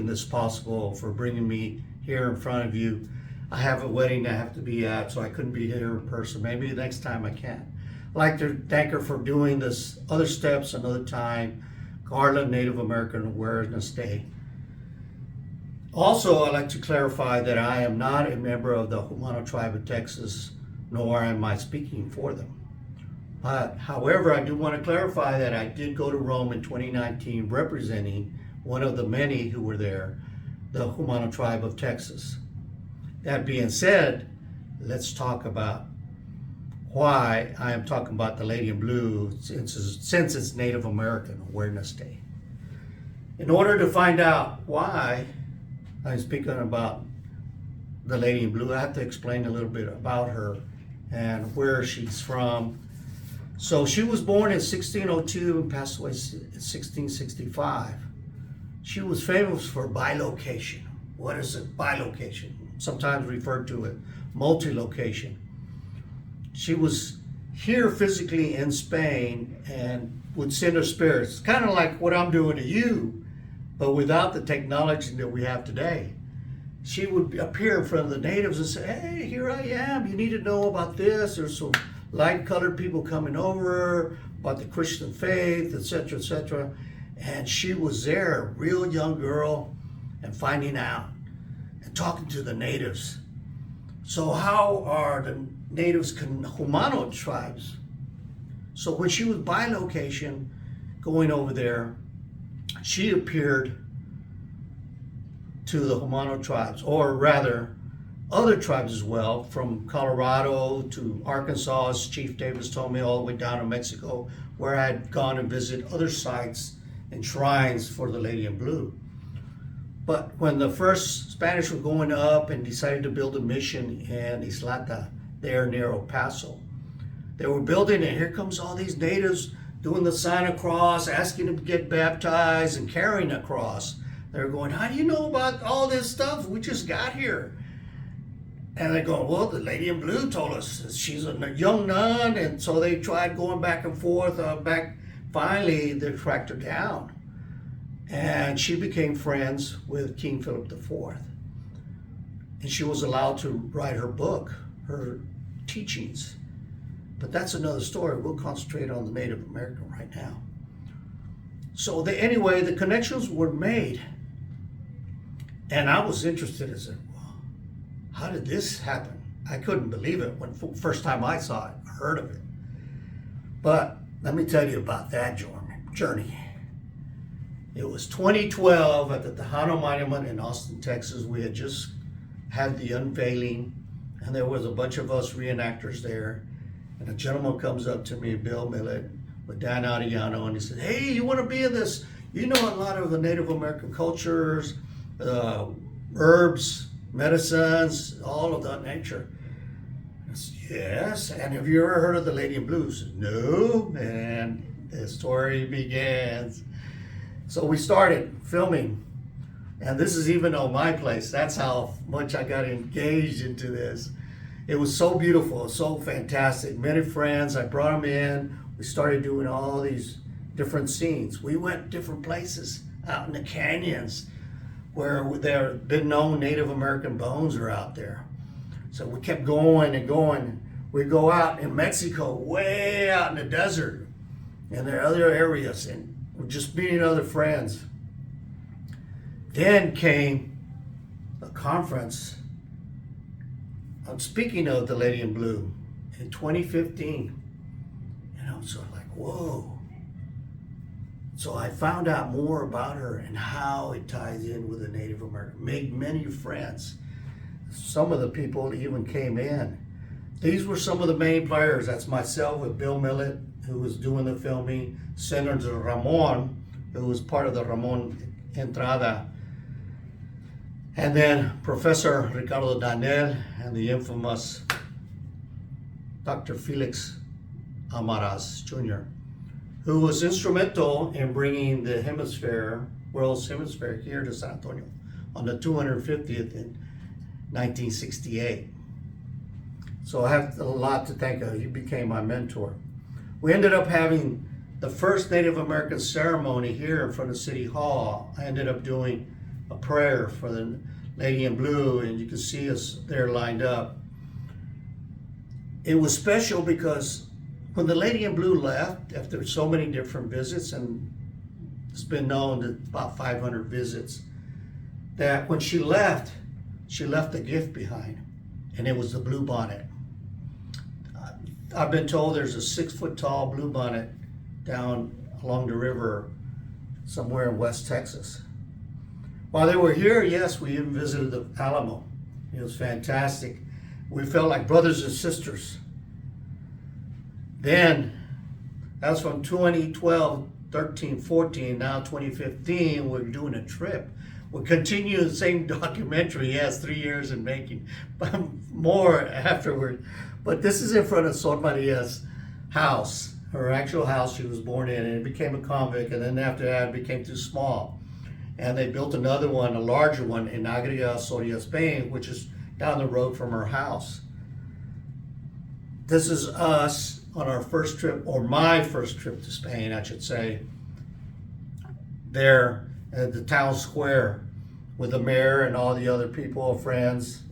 this possible, for bringing me here in front of you. I have a wedding I have to be at, so I couldn't be here in person. Maybe next time I can. I'd like to thank her for doing this other steps another time. Garland Native American Awareness Day. Also, I'd like to clarify that I am not a member of the Humano Tribe of Texas, nor am I speaking for them. But, however, I do want to clarify that I did go to Rome in 2019 representing one of the many who were there, the Humano Tribe of Texas. That being said, let's talk about why I am talking about the Lady in Blue since it's Native American Awareness Day. In order to find out why I'm speaking about the Lady in Blue, I have to explain a little bit about her and where she's from. So she was born in 1602 and passed away in 1665. She was famous for bilocation. What is it? Bilocation. Sometimes referred to as multi-location. She was here physically in Spain and would send her spirits, kind of like what I'm doing to you, but without the technology that we have today. She would appear in front of the natives and say, hey, here I am. You need to know about this. There's some light-colored people coming over, about the Christian faith, etc., etc. And she was there, a real young girl, and finding out and talking to the natives. So how are the natives Humano tribes? So when she was bilocation going over there, she appeared to the Humano tribes, or rather other tribes as well, from Colorado to Arkansas, as Chief Davis told me, all the way down to Mexico, where I had gone and visited other sites and shrines for the Lady in Blue. But when the first Spanish were going up and decided to build a mission in Islata, there near El Paso, they were building, and here comes all these natives doing the sign of cross, asking to get baptized and carrying a cross. They're going, how do you know about all this stuff? We just got here. And they go, well, the Lady in Blue told us she's a young nun, and so they tried going back and forth. Finally, they tracked her down, and she became friends with King Philip IV. And she was allowed to write her book, her teachings. But that's another story. We'll concentrate on the Native American right now. So anyway, the connections were made. And I was interested. I said, well, how did this happen? I couldn't believe it when first time I saw it, heard of it. But let me tell you about that journey. It was 2012 at the Tejano Monument in Austin, Texas. We had just had the unveiling, and there was a bunch of us reenactors there. And a gentleman comes up to me, Bill Millett, with Dan Ariano, and he said, hey, you want to be in this? You know a lot of the Native American cultures, herbs, medicines, all of that nature. I said, yes, and have you ever heard of the Lady in Blue? I said, no, and the story begins. So we started filming, and this is even on my place. That's how much I got engaged into this. It was so beautiful, so fantastic. Many friends, I brought them in. We started doing all these different scenes. We went different places out in the canyons where there have been known Native American bones are out there. So we kept going and going. We go out in Mexico, way out in the desert, and there are other areas, and we're just meeting other friends. Then came a conference. I'm speaking of the Lady in Blue in 2015. And I was sort of like, whoa. So I found out more about her and how it ties in with the Native American. Made many friends. Some of the people even came in. These were some of the main players. That's myself with Bill Millett, who was doing the filming. Senator Ramon, who was part of the Ramon Entrada. And then Professor Ricardo Danel and the infamous Dr. Felix Amaras Jr., who was instrumental in bringing the world's hemisphere here to San Antonio on the 250th in 1968. So I have a lot to thank her. He became my mentor. We ended up having the first Native American ceremony here in front of City Hall. I ended up doing a prayer for the lady in blue, and you can see us there lined up. It was special because when the lady in blue left, after so many different visits, and it's been known that about 500 visits, that when she left a gift behind, and it was the blue bonnet. I've been told there's a 6-foot tall blue bonnet down along the river somewhere in West Texas. While they were here, yes, we even visited the Alamo. It was fantastic. We felt like brothers and sisters. Then, that's from 2012, 13, 14, now 2015, we're doing a trip. We're continuing the same documentary, yes, 3 years in making, but more afterward. But this is in front of Sor Maria's house, her actual house she was born in, and it became a convict, and then after that it became too small. And they built another one, a larger one, in Agreda, Soria, Spain, which is down the road from her house. This is us on our first trip, or my first trip to Spain, I should say, there at the town square with the mayor and all the other people, friends.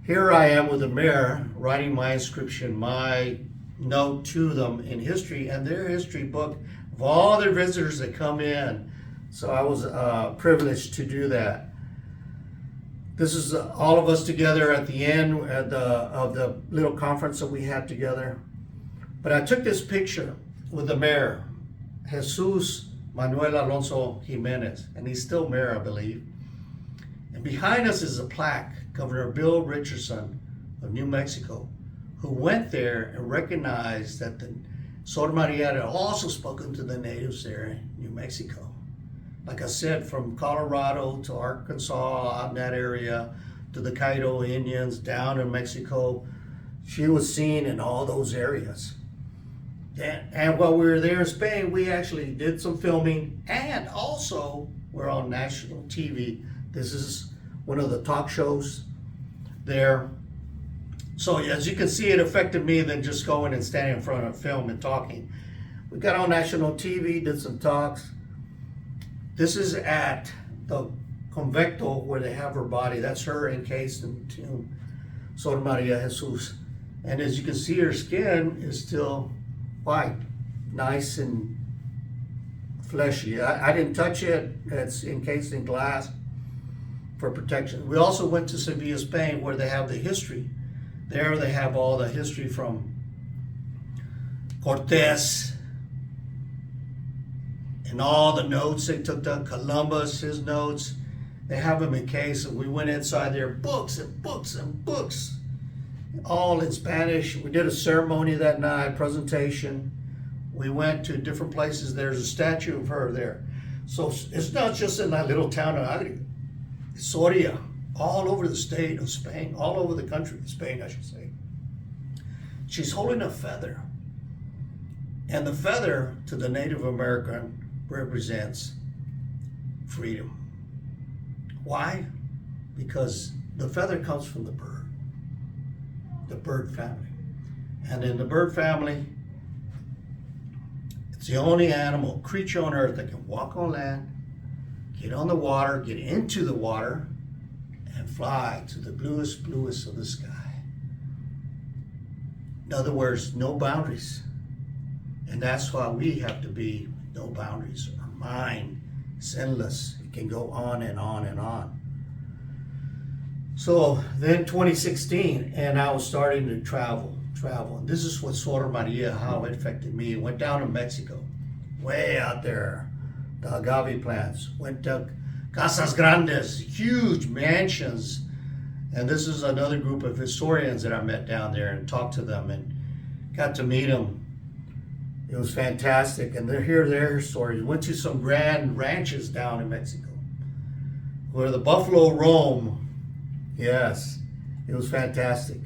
Here I am with the mayor writing my inscription, my note to them in history and their history book of all their visitors that come in. So I was privileged to do that. This is all of us together at the end of the little conference that we had together. But I took this picture with the mayor, Jesus Manuel Alonso Jimenez, and he's still mayor, I believe. And behind us is a plaque, Governor Bill Richardson of New Mexico, who went there and recognized that the Sor Maria had also spoken to the natives there in New Mexico. Like I said, from Colorado to Arkansas, out in that area, to the Cairo Indians, down in Mexico, she was seen in all those areas. And while we were there in Spain, we actually did some filming, and also we're on national TV. This is one of the talk shows there. So as you can see, it affected me than just going and standing in front of a film and talking. We got on national TV, did some talks. This is at the convento where they have her body. That's her encased in tomb, Sor Maria Jesus. And as you can see, her skin is still white, nice and fleshy. I didn't touch it. It's encased in glass for protection. We also went to Sevilla, Spain, where they have the history. There they have all the history from Cortés and all the notes they took to Columbus, his notes. They have them in case, and we went inside there, books and books and books, all in Spanish. We did a ceremony that night, presentation. We went to different places. There's a statue of her there. So it's not just in that little town of Agreda. Soria, all over the state of Spain, all over the country of Spain, I should say. She's holding a feather. And the feather to the Native American represents freedom. Why? Because the feather comes from the bird family. And in the bird family, it's the only animal, creature on earth that can walk on land, get on the water, get into the water, and fly to the bluest of the sky. In other words, no boundaries. And that's why we have to be no boundaries. Our mind is endless. It can go on and on and on. So then 2016, and I was starting to travel. And this is what Sor Maria, how it affected me. Went down to Mexico, way out there, the agave plants. Went to Casas Grandes, huge mansions. And this is another group of historians that I met down there and talked to them and got to meet them. It was fantastic. And they're here, their stories. Went to some grand ranches down in Mexico where the buffalo roam. Yes, it was fantastic.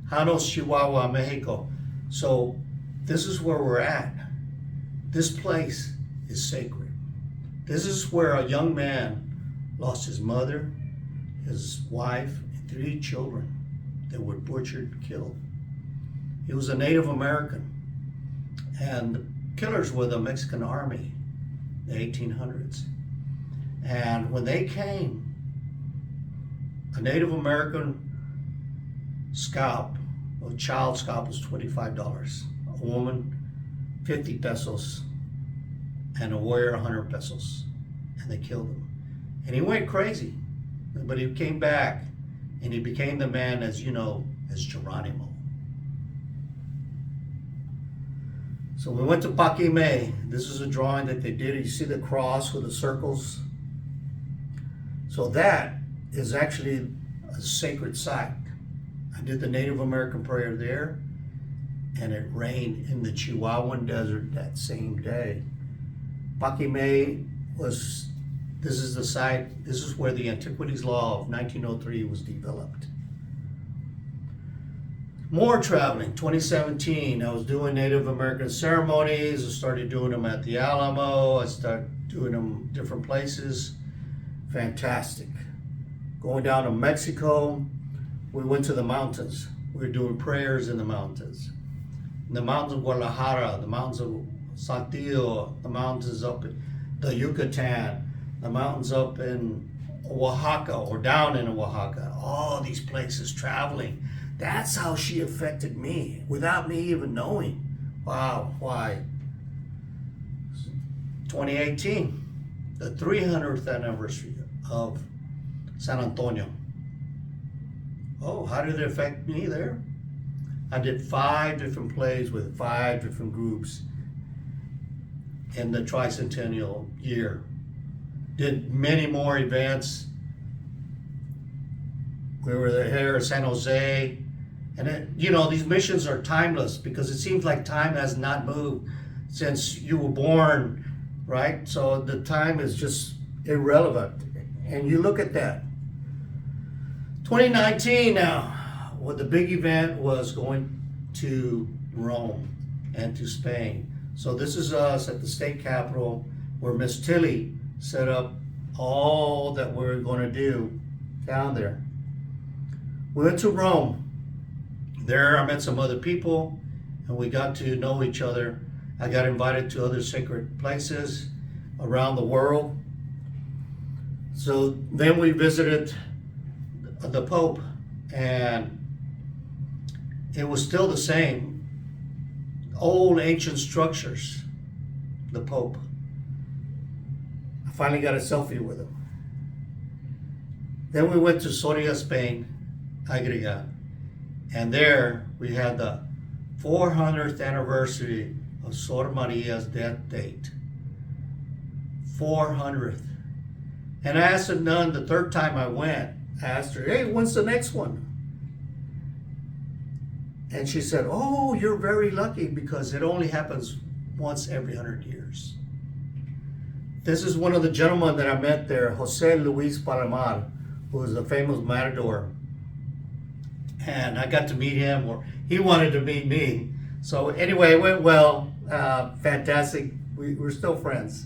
Janos, Chihuahua, Mexico. So this is where we're at. This place is sacred. This is where a young man lost his mother, his wife, and 3 children that were butchered, killed. He was a Native American, and the killers were the Mexican army, the 1800s. And when they came, a Native American scalp, a child scalp was $25. A woman, 50 pesos. And a warrior, 100 pesos. And they killed him. And he went crazy. But he came back and he became the man, as you know, as Geronimo. So we went to Paquime. This is a drawing that they did. You see the cross with the circles? So that is actually a sacred site. I did the Native American prayer there, and it rained in the Chihuahuan Desert that same day. Paquime was, this is the site, this is where the Antiquities Law of 1903 was developed. More traveling, 2017, I was doing Native American ceremonies. I started doing them at the Alamo. I started doing them different places. Fantastic. Going down to Mexico, we went to the mountains. We were doing prayers in the mountains. In the mountains of Guadalajara, the mountains of Saltillo, the mountains up in the Yucatan, the mountains up in Oaxaca or down in Oaxaca. All these places traveling. That's how she affected me without me even knowing. Wow, why? 2018, the 300th anniversary of San Antonio. Oh, how did it affect me there? I did 5 different plays with 5 different groups in the tricentennial year. Did many more events. We were there in San Jose. And it, you know, these missions are timeless because it seems like time has not moved since you were born, right? So the time is just irrelevant. And you look at that. 2019 now, well, the big event was going to Rome and to Spain. So this is us at the state capitol where Miss Tilly set up all that we're going to do down there. We went to Rome. There I met some other people and we got to know each other. I got invited to other sacred places around the world. So then we visited the Pope and it was still the same. Old ancient structures, the Pope. I finally got a selfie with him. Then we went to Soria, Spain, Agreda. And there we had the 400th anniversary of Sor Maria's death date. 400th. And I asked a nun the third time I went, I asked her, hey, when's the next one? And she said, oh, you're very lucky because it only happens once every 100 years. This is one of the gentlemen that I met there, Jose Luis Palomar, who was the famous matador. And I got to meet him, or he wanted to meet me. So anyway, it went well, fantastic. We're still friends.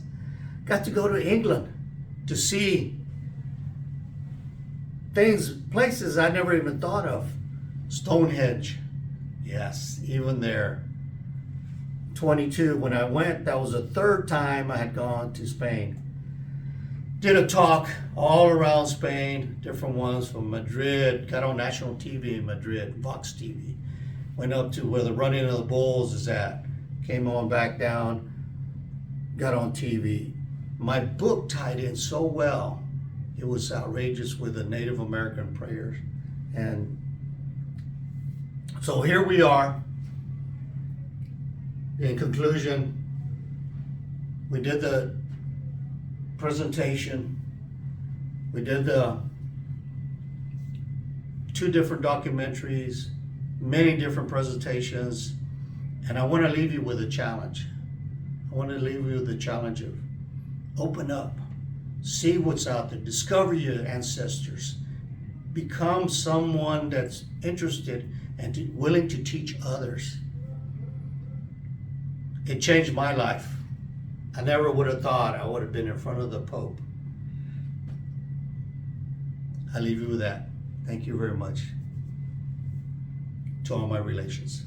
Got to go to England to see things, places I never even thought of. Stonehenge, yes, even there. 22, when I went, that was the 3rd time I had gone to Spain. Did a talk all around Spain, different ones from Madrid, got on national TV in Madrid, Vox TV. Went up to where the running of the bulls is at, came on back down, got on TV. My book tied in so well, it was outrageous with the Native American prayers. And so here we are. In conclusion, we did the presentation. We did the 2 different documentaries, many different presentations, and I want to leave you with a challenge. I want to leave you with the challenge of open up, see what's out there, discover your ancestors, become someone that's interested and willing to teach others. It changed my life. I never would have thought I would have been in front of the Pope. I leave you with that. Thank you very much to all my relations.